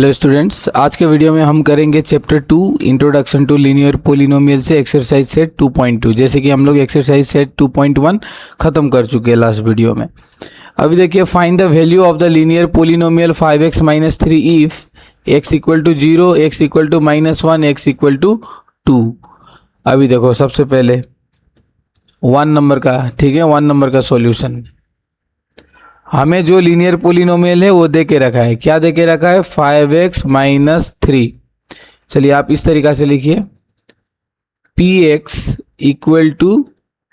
Hello students, आज के video में हम करेंगे chapter 2 introduction to linear polynomial से एक्सरसाइज सेट 2.2। जैसे कि हम लोग एक्सरसाइज सेट 2.1 ख़त्म कर चुके हैं लास्ट वीडियो में। अभी देखिए, find the value of the linear polynomial 5x minus 3 if x equal to 0, x equal to -1, x equal to 2। अभी देखो, सबसे पहले 1 नंबर का, ठीक है, 1 नंबर का सॉल्यूशन। हमें जो लीनियर पोलिनोमियल है वो दे के रखा है। क्या दे के रखा है? 5x minus 3। चलिए आप इस तरीक़ा से लिखिए, px equal to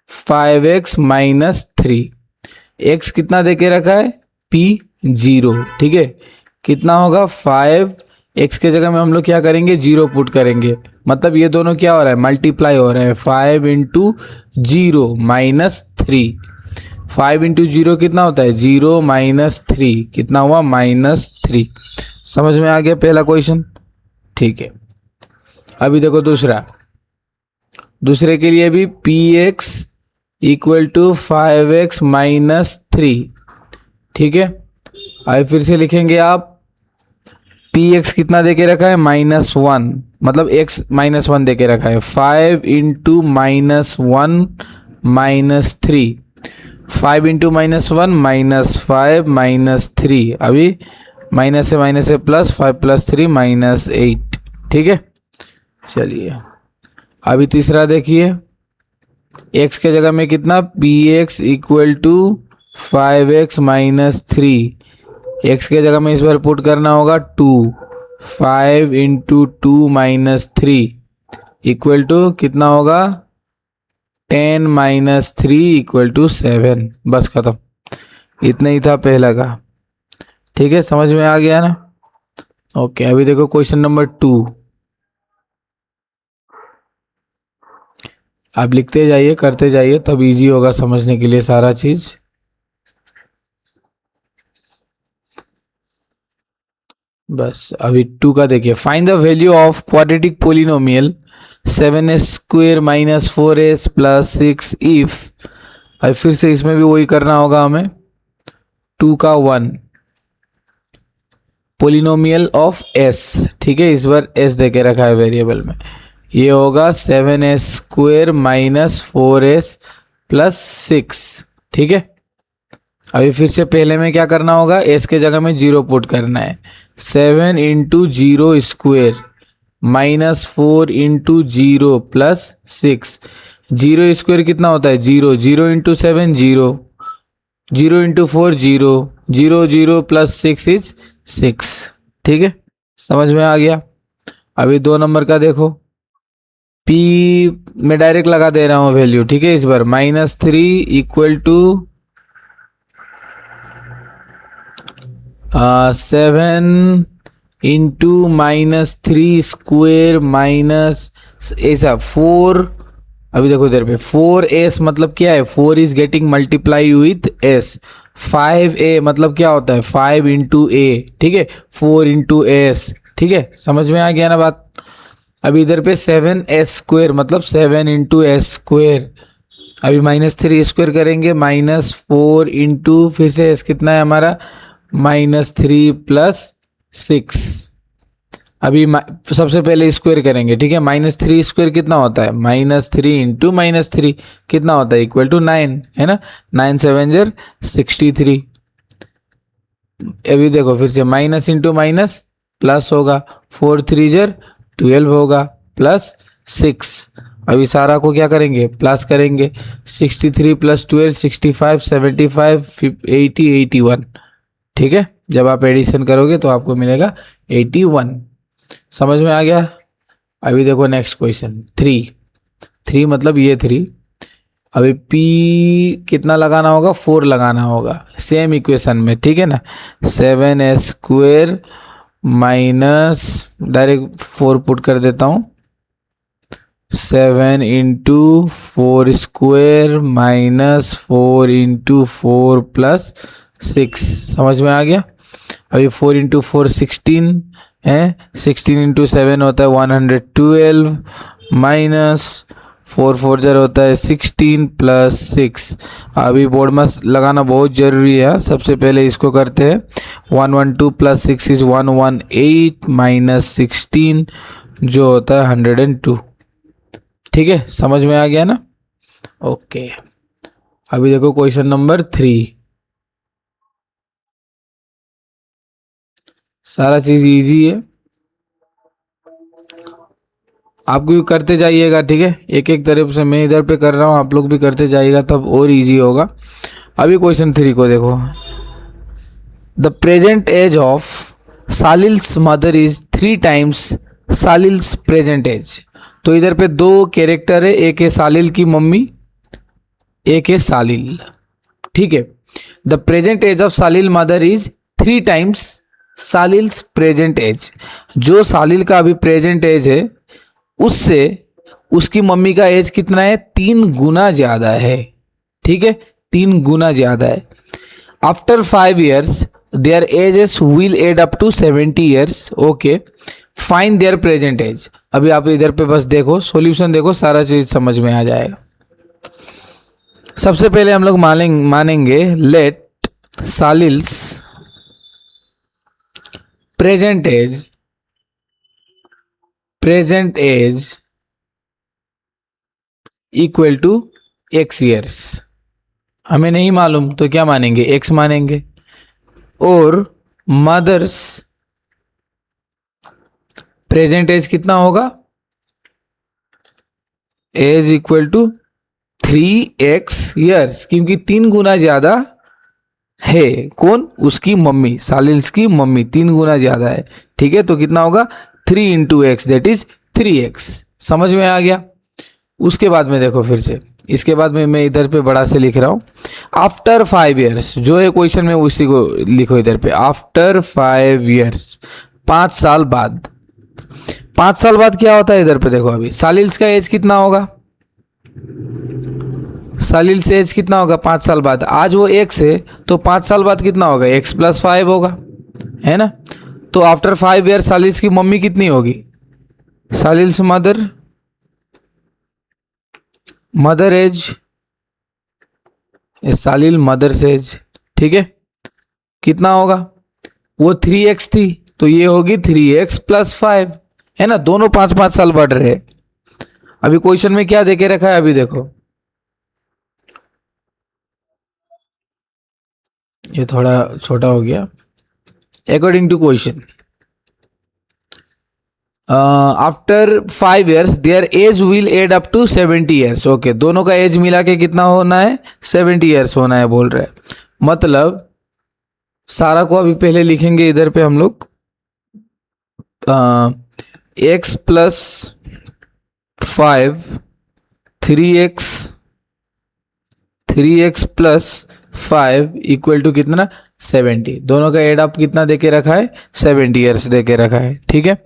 5x minus 3। x कितना दे के रखा है? p 0, ठीक है। कितना होगा? 5। x के जगह में हम लोग क्या करेंगे? 0 पुट करेंगे। मतलब ये दोनों क्या हो रहा है? मल्टीप्लाई हो रहा है। 5 इंटू 0 माइनस 3। 5 इंटू 0 कितना होता है? 0 माइनस 3। कितना हुआ? -3। समझ में आ गया पहला क्वेश्चन? ठीक है। अभी देखो दूसरे के लिए भी px equal to 5x minus 3, ठीक है। अभी फिर से लिखेंगे आप, px कितना दे के रखा है? -1, मतलब x -1 दे के रखा है। 5 इंटू -1 माइनस 3। 5 इंटू -1 -5 -3। अभी माइनस से प्लस, 5 + 3 -8, ठीक है। चलिए अभी तीसरा देखिए, x के जगह में कितना? px equal to 5x minus 3। x के जगह में इस बार पुट करना होगा 2। 5 इंटू 2 माइनस 3 इक्वल टू कितना होगा? 10 माइनस 3 इक्वल टू 7। बस खत्म, इतना ही था पहला का, ठीक है। समझ में आ गया ना? ओके। अभी देखो क्वेश्चन नंबर 2। आप लिखते जाइए, करते जाइए, तब इजी होगा समझने के लिए सारा चीज। बस अभी 2 का देखिए, find the value of quadratic polynomial 7s square minus 4s plus 6 if. अब फिर से इसमें भी वही करना होगा हमें। 2 का 1 पोलिनोमियल ऑफ s, ठीक है। इस बार s दे के रखा है वेरिएबल में। ये होगा 7s square minus 4s plus 6, ठीक है। अभी फिर से पहले में क्या करना होगा? s के जगह में 0 पुट करना है। 7 into 0 square minus 4 into 0 plus 6। 0 square कितना होता है? 0। 0 इंटू 7 0, 0 इंटू 4 0, 0 0 प्लस 6 इज 6, ठीक है। समझ में आ गया? अभी 2 नंबर का देखो, p में डायरेक्ट लगा दे रहा हूँ वैल्यू, ठीक है। इस बार -3 equal to 7 into -3 square minus ऐसा 4। अभी देखो इधर पे 4s मतलब क्या है? 4 is getting multiply with s। 5a मतलब क्या होता है? 5 इंटू a, ठीक है। 4 इंटू s, ठीक है। समझ में आ गया ना बात? अभी इधर पे 7s स्क्वेयर मतलब 7 इंटू एस स्क्वेयर। अभी -3 स्क्वेयर करेंगे, -4 इंटू फिर से s कितना है हमारा? -3 प्लस 6। अभी सबसे पहले स्क्वायर करेंगे, ठीक है। -3 स्क्वायर कितना होता है? -3 इंटू -3 कितना होता है? इक्वल टू 9, है ना। 9 7 ज़र 63। अभी देखो फिर से माइनस इंटू माइनस प्लस होगा, 4 3 ज़र 12 होगा, प्लस 6। अभी सारा को क्या करेंगे? प्लस करेंगे। 63 प्लस 12 65 75 80 81, ठीक है। जब आप एडिशन करोगे तो आपको मिलेगा 81। समझ में आ गया? अभी देखो नेक्स्ट क्वेश्चन 3 मतलब ये 3। अभी p कितना लगाना होगा? 4 लगाना होगा सेम इक्वेशन में, ठीक है ना। 7s square minus, direct 4 put कर देता हूँ। 7 into 4 square minus 4 into 4 plus 6। समझ में आ गया? अभी 4 इंटू 4 16 है, 16 इंटू 7 होता है 112 माइनस 4 4 जर होता है 16 प्लस 6। अभी बोर्ड में लगाना बहुत ज़रूरी है। सबसे पहले इसको करते हैं 112 प्लस 6 इज़ 118 माइनस 16 जो होता है 102। ठीक है, समझ में आ गया ना? ओके, अभी देखो क्वेश्चन नंबर 3। सारा चीज़ इजी है, आप भी करते जाइएगा। ठीक है, एक एक तरफ से मैं इधर पे कर रहा हूँ, आप लोग भी करते जाइएगा, तब और इजी होगा। अभी क्वेश्चन 3 को देखो। The present age of Salil's mother is 3 times Salil's present age. तो इधर पे 2 कैरेक्टर है, एक है सालिल की मम्मी, एक है सालिल। ठीक है, the present age of Salil mother is 3 times Salil's present age. जो सालिल का अभी प्रेजेंट एज है उससे उसकी मम्मी का एज कितना है? 3 गुना ज्यादा है। ठीक है, 3 गुना ज्यादा है। After 5 years their ages will add up to 70 years। Okay, find their present age. अभी आप इधर पे बस देखो, सॉल्यूशन देखो, सारा चीज समझ में आ जाएगा। सबसे पहले हम लोग मानेंगे let Salil's present age equal to x years. हमें नहीं मालूम तो क्या मानेंगे? x मानेंगे। और मदर्स प्रेजेंट एज कितना होगा? As equal to 3x years, क्योंकि 3 गुना ज्यादा है। कौन? उसकी मम्मी, सालिल्स की मम्मी 3 गुना ज्यादा है। ठीक है, तो कितना होगा? 3 into x that is 3x। समझ में आ गया? उसके बाद में देखो फिर से, इसके बाद में मैं इधर पे बड़ा से लिख रहा हूं। आफ्टर 5 years जो है क्वेश्चन में उसी को लिखो इधर पे। आफ्टर 5 years 5 साल बाद। 5 साल बाद क्या होता है इधर पे देखो। अभी सालिल्स का एज कितना होगा? सालिल से एज कितना होगा 5 साल बाद? आज वो x है तो 5 साल बाद कितना होगा? x प्लस 5 होगा, है ना? तो आफ्टर 5 years सालिल्स की मम्मी कितनी होगी? सालिल्स मदर एज, सालिल मदर्स एज। ठीक है, कितना होगा? वो 3x थी तो ये होगी 3x प्लस 5, है ना? दोनों 5-5 साल बढ़ रहे हैं। अभी क्वेश्चन में क्या देके रखा है? अभी देखो, ये थोड़ा छोटा हो गया। According to question, after 5 years their age will add up to 70 years। Okay, दोनों का एज मिला के कितना होना है? 70 years होना है बोल रहे हैं। मतलब सारा को अभी पहले लिखेंगे इधर पे हम लोग। x plus 5 3x plus 5 equal to कितना? 70। दोनों का एड अप कितना देके रखा है? 70 years देके रखा है। ठीक है,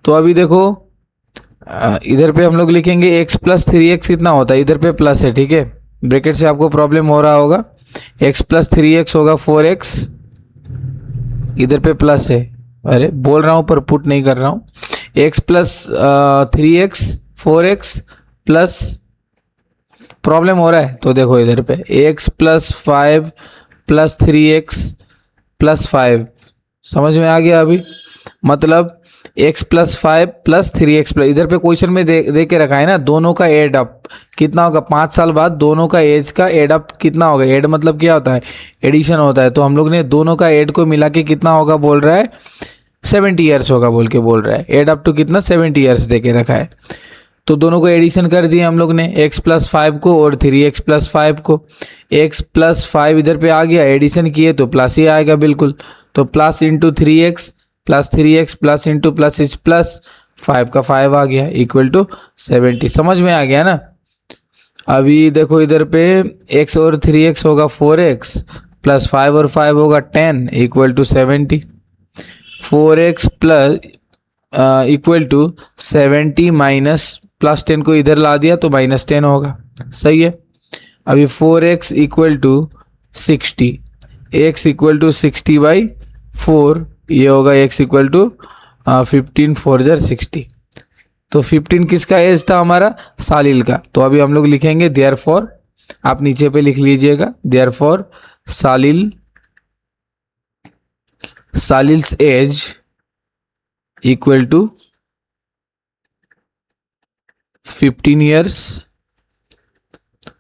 तो अभी देखो इधर पे हम लोग लिखेंगे x प्लस 3x कितना होता है? इधर पे प्लस है। ठीक है, ब्रैकेट से आपको प्रॉब्लम हो रहा होगा। x प्लस 3x होगा 4x, इधर पे प्लस है। अरे बोल रहा हूँ पर पुट नहीं कर रहा हूँ। x plus 3x 4x plus, problem हो रहा है तो देखो इधर पे x plus 5 plus 3x plus 5। समझ में आ गया? अभी मतलब x plus 5 plus 3x plus, इधर पे क्वेश्चन में दे के रखा है ना, दोनों का एड अप कितना होगा? 5 साल बाद दोनों का एज का एड अप कितना होगा? एड मतलब क्या होता है? एडिशन होता है। तो हम लोग ने दोनों का एड को मिला के कितना होगा बोल रहा है? 70 years होगा बोल रहा है। एड अप टू कितना? 70 years दे के रखा है। तो दोनों को एडिशन कर दिए हम लोग ने, x प्लस 5 को और 3x प्लस 5 को। x प्लस 5 इधर पे आ गया, एडिशन किए तो प्लस ही आएगा बिल्कुल। तो plus into 3x plus 3x plus into plus is plus 5 का 5 आ गया इक्वल टू 70। समझ में आ गया ना? अभी देखो इधर पे x और 3x होगा 4x प्लस 5 और 5 होगा 10 equal to 70। 4x plus equal to 70 minus plus 10 को इधर ला दिया तो माइनस 10 होगा। सही है। अभी 4x equal to 60, x equal to 60/4, ये होगा x इक्वल टू 15 4 = 60। तो 15 किसका एज था हमारा, सालिल का। तो अभी हम लोग लिखेंगे देयरफॉर, आप नीचे पे लिख लीजिएगा, therefore Salil's age equal to 15 years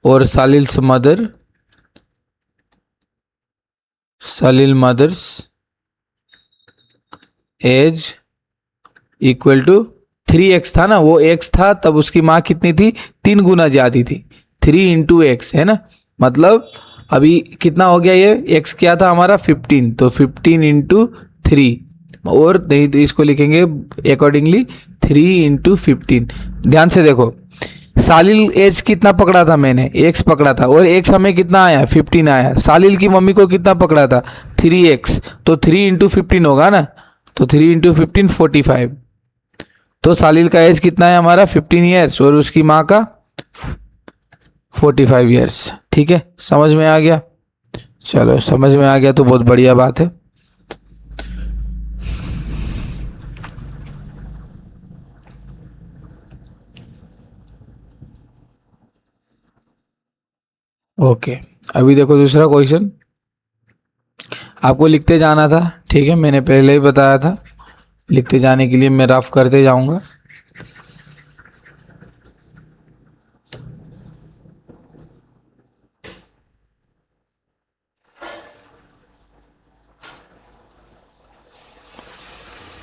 और Salil mother's age equal to 3x था ना, वो x था तब उसकी माँ कितनी थी, 3 गुना ज्यादा थी, 3 इंटू एक्स है ना। मतलब अभी कितना हो गया, ये x क्या था हमारा 15, तो 15 इंटू 3, और नहीं तो इसको लिखेंगे अकॉर्डिंगली 3 इंटू 15। ध्यान से देखो, सालिल एज कितना पकड़ा था मैंने, x पकड़ा था, और x हमें कितना आया 15 आया। सालिल की मम्मी को कितना पकड़ा था 3x, तो 3 इंटू 15 होगा ना, तो 3 इंटू 15 45। तो सालिल का एज कितना है हमारा 15 ईयर्स और उसकी माँ का 45 ईयर्स। ठीक है, समझ में आ गया, चलो समझ में आ गया तो बहुत बढ़िया बात है। ओके, अभी देखो दूसरा क्वेश्चन, आपको लिखते जाना था। ठीक है, मैंने पहले ही बताया था, लिखते जाने के लिए मैं रफ करते जाऊंगा।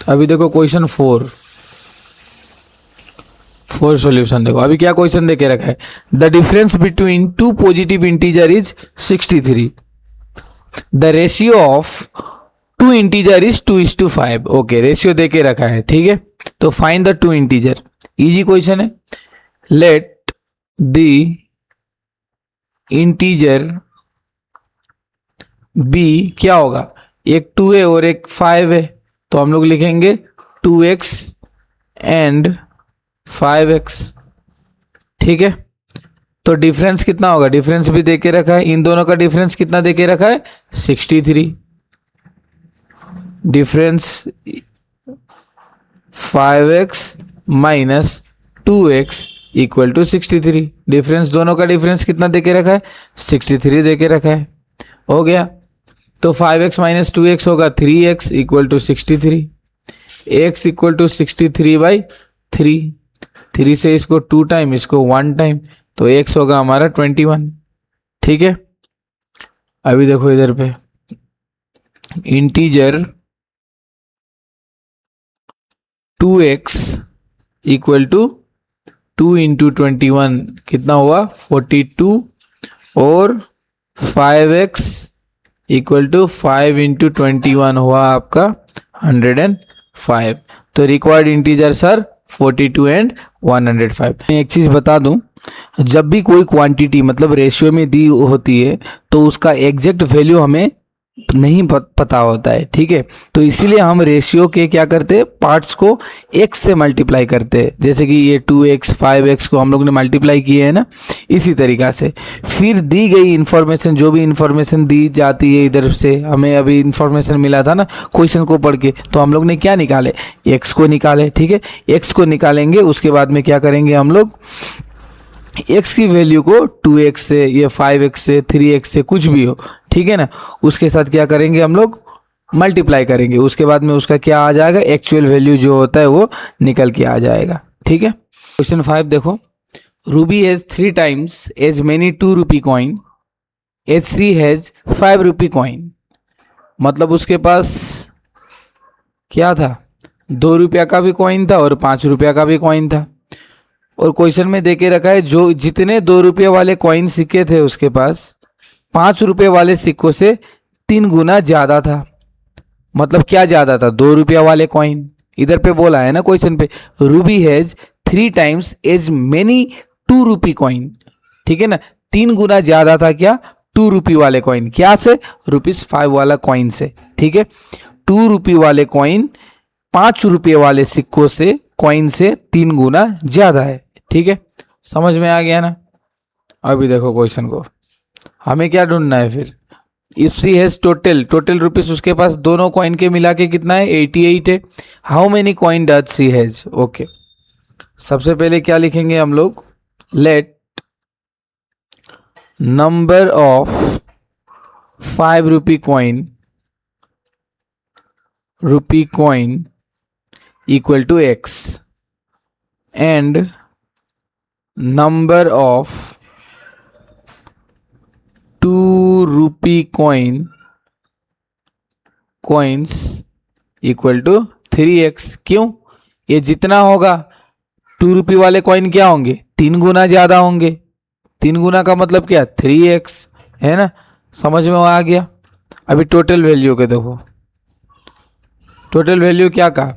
अभी देखो क्वेश्चन 4 सॉल्यूशन देखो। अभी क्या क्वेश्चन देके रखा है, the difference between two positive integer is 63, the ratio of two integer is 2:5। Okay, ratio देके रखा है। ठीक है, तो find the two integer, easy question है। लेट द इंटीजर बी क्या होगा, एक 2 है और एक 5 है, तो हम लोग लिखेंगे 2x एंड 5x। ठीक है, तो डिफरेंस कितना होगा, डिफरेंस भी देके रखा है, इन दोनों का डिफरेंस कितना देके रखा है 63। Difference 5x minus 2x equal to 63। Difference दोनों का डिफरेंस कितना देके रखा है 63 देके रखा है, हो गया। तो 5x माइनस 2x होगा 3x equal to 63, x equal to 63/3, 3 से इसको 2 टाइम, इसको 1 टाइम, तो x होगा हमारा 21। ठीक है, अभी देखो इधर पे integer 2x equal to 2 into 21 कितना हुआ 42, और 5x इक्वल टू 5 इंटू 21 हुआ आपका 105। तो रिक्वायर्ड इंटीजर्स आर 42 एंड 105। मैं एक चीज़ बता दूं, जब भी कोई क्वांटिटी मतलब रेशियो में दी होती है तो उसका एग्जैक्ट वैल्यू हमें नहीं पता होता है। ठीक है, तो इसीलिए हम रेशियो के क्या करते हैं, पार्ट्स को x से मल्टीप्लाई करते हैं। जैसे कि ये 2x 5x को हम लोग ने मल्टीप्लाई किए है ना, इसी तरीक़ा से फिर दी गई इन्फॉर्मेशन, जो भी इन्फॉर्मेशन दी जाती है इधर से, हमें अभी इन्फॉर्मेशन मिला था ना क्वेश्चन को पढ़ के, तो हम लोग ने क्या निकाले, x को निकाले। ठीक है, x को निकालेंगे, उसके बाद में क्या करेंगे हम लोग, x की वैल्यू को 2x से या 5x से 3x से कुछ भी हो, ठीक है ना, उसके साथ क्या करेंगे हम लोग मल्टीप्लाई करेंगे, उसके बाद में उसका क्या आ जाएगा, एक्चुअल वैल्यू जो होता है वो निकल के आ जाएगा। ठीक है, क्वेश्चन 5 देखो, Ruby has 3 times as many 2 rupee coin as she has 5 rupee coin. मतलब उसके पास क्या था, 2 रुपया का भी कॉइन था और 5 रुपया का भी कॉइन था, और क्वेश्चन में देके रखा है जो जितने 2 रुपये वाले कॉइन सिक्के थे उसके पास 5 रुपये वाले सिक्कों से 3 गुना ज्यादा था। मतलब क्या ज्यादा था, 2 रुपया वाले कॉइन, इधर पे बोला है ना क्वेश्चन पे, Ruby has 3 times as many 2 rupee coin. ठीक है ना, 3 गुना ज्यादा था क्या, 2 रुपी वाले कॉइन, क्या से, ₹5 वाला कॉइन से। ठीक है, 2 रुपी वाले कॉइन 5 रुपये वाले सिक्कों से, कॉइन से 3 गुना ज्यादा है। ठीक है, समझ में आ गया ना। अभी देखो क्वेश्चन को, हमें क्या ढूंढना है फिर, if she has total rupees उसके पास दोनों कॉइन के मिला के कितना है 88 है। How many coin does she has, okay, सबसे पहले क्या लिखेंगे हम लोग, let number of 5 rupee coin equal to X and number of 2 rupee coins equal to 3x। क्यों? ये जितना होगा 2 रुपी वाले कॉइन क्या होंगे, 3 गुना ज्यादा होंगे। 3 गुना का मतलब क्या, 3x है ना। समझ में आ गया। अभी टोटल वैल्यू के देखो, टोटल वैल्यू क्या कहा,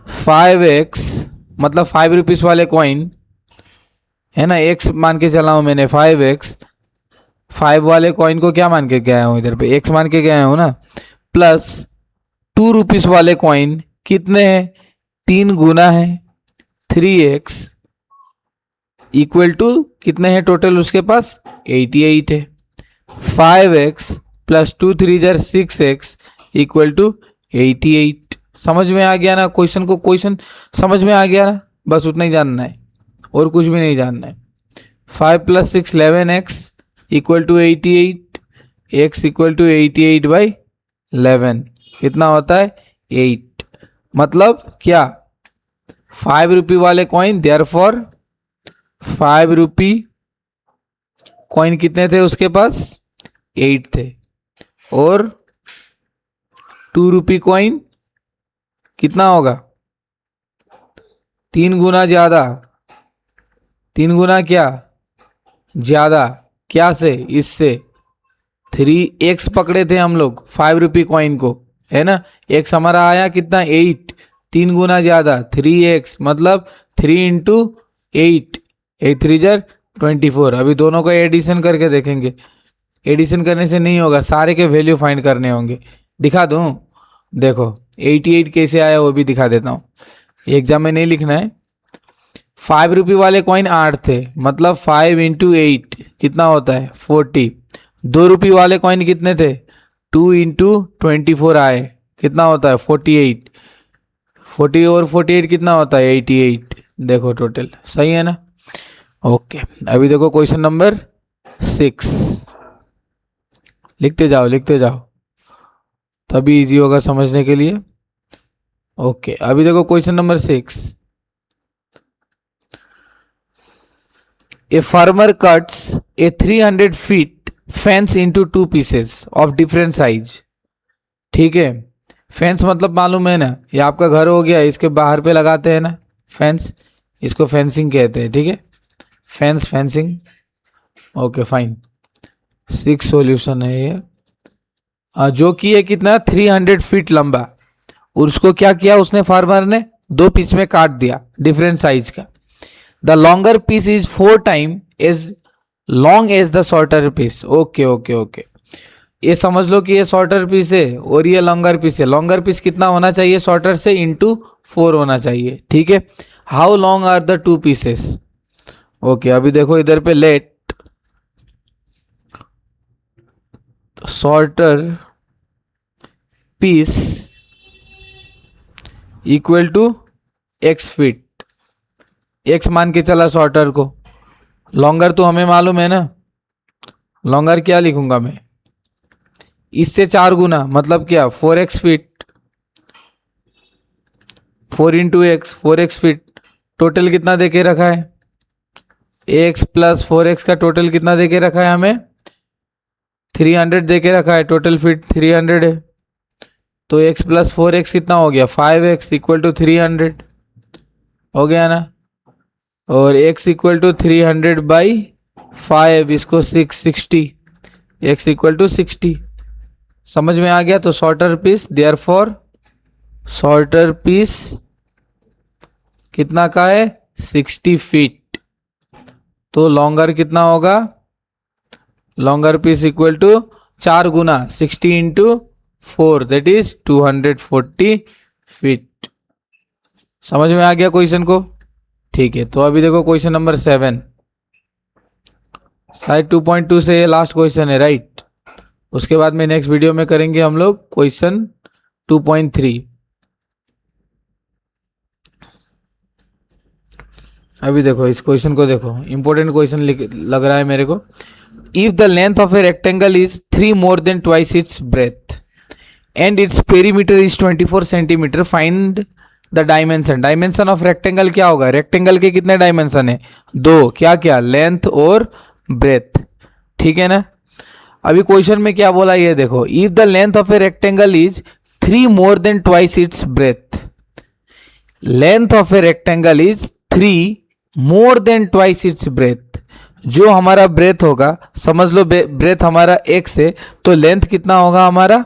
5x मतलब 5 रुपीस वाले कॉइन है ना, x मान के चला हूं मैंने 5x, 5 वाले कॉइन को क्या मान के गया हूं, इधर पे x मान के गया हूं ना, प्लस 2 रुपीस वाले कॉइन कितने हैं, 3 गुना है 3x इक्वल टू कितने हैं टोटल उसके पास, 88 है। 5x plus 2 3 jar 6x equal to 88। समझ में आ गया ना क्वेश्चन को, क्वेश्चन समझ में आ गया ना, बस उतना ही जानना है और कुछ भी नहीं जानना है। 5 plus 6 11x equal to 88, x equal to 88 by 11 कितना होता है 8। मतलब क्या, 5 रुपी वाले कॉइन, देयरफॉर 5 रुपी कॉइन कितने थे उसके पास, 8 थे। और 2 रुपी कॉइन कितना होगा, 3 गुना ज्यादा, 3 गुना क्या ज्यादा, क्या से, इससे 3x पकड़े थे हम लोग 5 रुपी कॉइन को, है ना। x हमारा आया कितना 8, 3 गुना ज्यादा 3x मतलब 3 इंटू 8, 8 3 जार 24। अभी दोनों का एडिशन करके देखेंगे, एडिशन करने से नहीं होगा, सारे के वैल्यू फाइंड करने होंगे। दिखा दूं, देखो 88 कैसे आया वो भी दिखा देता हूँ, एग्जाम में नहीं लिखना है। 5 रुपी वाले कॉइन 8 थे, मतलब 5 इंटू 8 कितना होता है 40। 2 रुपी वाले कॉइन कितने थे, 2 इंटू 24 आए, कितना होता है 48। 40 और 48 कितना होता है 88। देखो टोटल सही है ना। ओके, अभी देखो क्वेश्चन नंबर 6, लिखते जाओ लिखते जाओ, तभी इजी होगा समझने के लिए। ओके, अभी देखो question number 6। A farmer cuts a 300 feet fence into 2 pieces of different size। ठीक है, फेंस मतलब मालूम है ना, ये आपका घर हो गया, इसके बाहर पे लगाते हैं ना फेंस, इसको फेंसिंग कहते हैं। ठीक है, fence, fencing. Okay fine, 6 solution है ये। जो कि है कितना 300 फीट लंबा, और उसको क्या किया उसने, फार्मर ने 2 पीस में काट दिया डिफरेंट साइज का। The longer piece is 4 time as long as the shorter piece. Okay okay okay, ये समझ लो कि ये शॉर्टर पीस है और ये लॉन्गर पीस है। लॉन्गर पीस कितना होना चाहिए शॉर्टर से, इंटू 4 होना चाहिए। ठीक है, how long are the 2 pieces. Okay, अभी देखो इधर पे, let shorter piece equal to x feet, x मान के चला शॉर्टर को, लॉन्गर तो हमें मालूम है ना, लॉन्गर क्या लिखूंगा मैं, इससे 4 गुना मतलब क्या 4x feet, 4 into x 4x feet. Total कितना देके रखा है, x प्लस 4x का टोटल कितना देके रखा है हमें, 300 देके रखा है, टोटल फीट 300 है। तो x प्लस 4x कितना हो गया 5x इक्वल टू 300 हो गया ना। और x इक्वल टू 300 बाई 5, इसको 660, x इक्वल टू 60। समझ में आ गया। तो shorter piece, therefore shorter piece कितना का है 60 फीट। तो लॉन्गर कितना होगा, लॉन्गर पीस इक्वल टू 4 गुना 60 इंटू 4 दैट इज 240 फीट। समझ में आ गया क्वेश्चन को। ठीक है, तो अभी देखो क्वेश्चन नंबर 7, शायद 2.2 से ये लास्ट क्वेश्चन है, राइट। उसके बाद में नेक्स्ट वीडियो में करेंगे हम लोग क्वेश्चन 2.3। अभी देखो इस क्वेश्चन को देखो, इंपॉर्टेंट क्वेश्चन लग रहा है मेरे को। If the length of a rectangle is 3 more then twice its breath and its perimeter is 24 centimetre, find the dimension. Dimension of rectangle क्या होगा? रेक्टेंगल के कितने डायमेंशन है? 2। क्या क्या? लेंथ और ब्रेथ। ठीक है ना। अभी क्वेश्चन में क्या बोला ये देखो, if the length of a rectangle is 3 more then twice its breath. Length of a rectangle is 3 more then twice its breath. जो हमारा ब्रेथ होगा, समझ लो ब्रेथ हमारा x है, तो लेंथ कितना होगा हमारा?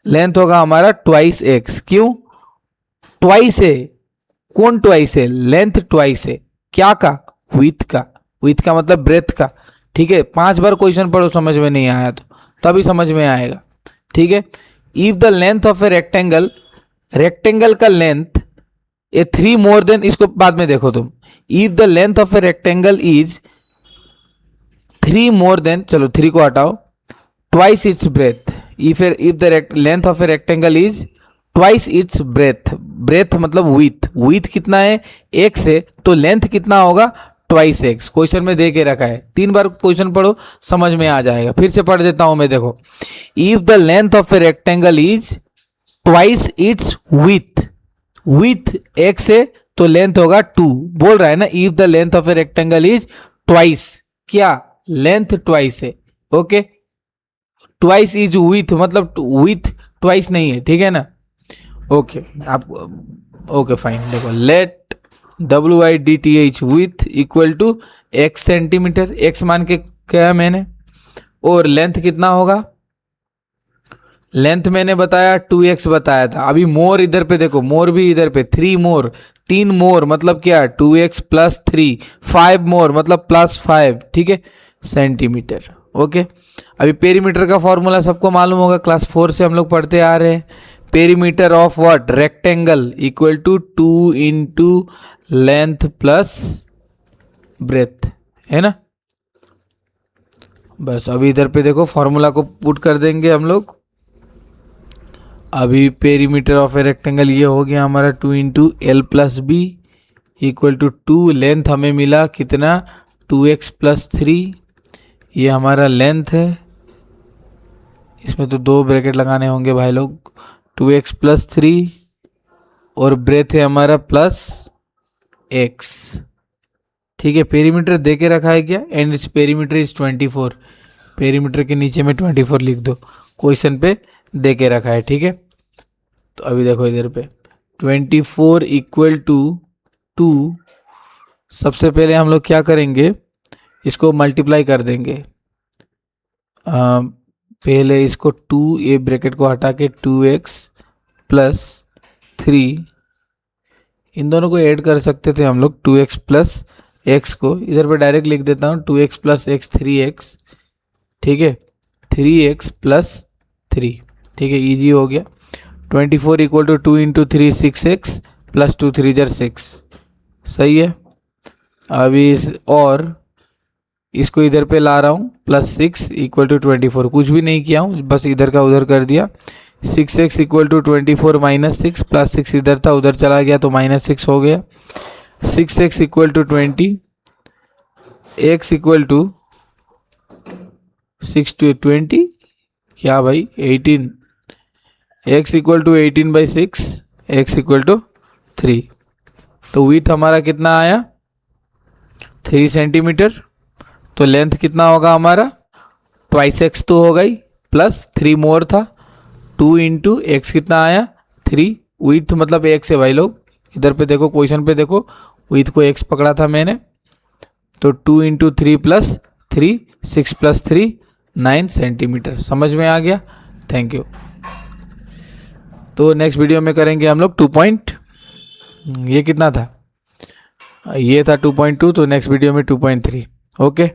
लेंथ होगा हमारा ट्वाइस x। क्यों ट्वाइस है? कौन ट्वाइस है? लेंथ ट्वाइस है। क्या का? विथ का। विथ का मतलब ब्रेथ का। ठीक है, 5 बार क्वेश्चन पढ़ो, समझ में नहीं आया तो तभी समझ में आएगा। ठीक है, if the length of a rectangle, rectangle का लेंथ ए 3 मोर देन, इसको बाद में देखो तुम। If the length of a rectangle is 3 more than, चलो 3 को हटाओ, twice its breadth. If the length of a rectangle is twice its breadth, breadth मतलब विथ, विथ कितना है? x है, तो लेंथ कितना होगा? Twice x। क्वेश्चन में दे के रखा है, 3 बार क्वेश्चन पढ़ो समझ में आ जाएगा। फिर से पढ़ देता हूं मैं, देखो। If the length of a rectangle is twice it's with, with x है तो लेंथ होगा 2। बोल रहा है ना, if the length of a rectangle is twice, क्या? लेंथ ट्वाइस है। ओके, ट्वाइस इज विथ मतलब विथ ट्वाइस नहीं है। ठीक है ना। ओके आप ओके फाइन। देखो, let WIDTH width equal to x centimetre, x मान के क्या मैंने, और लेंथ कितना होगा? लेंथ मैंने बताया 2x बताया था। अभी मोर इधर पे देखो, मोर भी इधर पे 3 मोर, 3 मोर मतलब क्या? 2x प्लस 3, 5 मोर मतलब प्लस 5। ठीक है, सेंटीमीटर। ओके, अभी पेरीमीटर का फॉर्मूला सबको मालूम होगा, क्लास 4 से हम लोग पढ़ते आ रहे हैं। Perimeter of what? Rectangle equal to 2 into length plus breadth, है ना। बस अभी इधर पे देखो, फॉर्मूला को पुट कर देंगे हम लोग। अभी पेरीमीटर ऑफ ए रेक्टेंगल ये हो गया हमारा 2 into L plus B equal to 2। Length हमें मिला कितना? 2x प्लस 3, ये हमारा लेंथ है। इसमें तो 2 ब्रैकेट लगाने होंगे भाई लोग। 2x प्लस 3 और ब्रेथ है हमारा प्लस x। ठीक है, पेरीमीटर दे के रखा है क्या? एंड इस पेरीमीटर इज 24। पेरीमीटर के नीचे में 24 लिख दो, क्वेश्चन पे दे के रखा है। ठीक है, तो अभी देखो इधर पे 24 इक्वल टू 2। सबसे पहले हम लोग क्या करेंगे, इसको मल्टीप्लाई कर देंगे। पहले इसको 2, ये ब्रैकेट को हटा के 2x प्लस 3, इन दोनों को ऐड कर सकते थे हम लोग। 2x प्लस x को इधर पे डायरेक्ट लिख देता हूँ, 2x प्लस x 3x। ठीक है, 3x प्लस 3। ठीक है, इजी हो गया। 24 equal to 2 into 3 6x plus 2 3 जार 6। सही है। अभी और इसको इधर पे ला रहा हूँ, प्लस 6 इक्वल टू 24। कुछ भी नहीं किया हूँ, बस इधर का उधर कर दिया। 6x equal to 24 minus 6, plus 6 इधर था उधर चला गया तो माइनस 6 हो गया। 6x equal to 20, x equal to 6 to 20 क्या भाई 18, x equal to 18/6, x equal to 3। तो विथ हमारा कितना आया? 3 सेंटीमीटर। तो लेंथ कितना होगा हमारा? ट्वाइस x तो हो गई, प्लस 3 मोर था, 2 इंटू एक्स कितना आया? 3। विथ मतलब x है भाई लोग। इधर पे देखो, क्वेश्चन पे देखो, विथ को x पकड़ा था मैंने, तो 2 इंटू 3 प्लस 3, 6 प्लस 3 9 सेंटीमीटर। समझ में आ गया? Thank you. तो नेक्स्ट वीडियो में करेंगे हम लोग 2 ये कितना था? ये था 2.2, तो नेक्स्ट वीडियो में 2.3। ओके।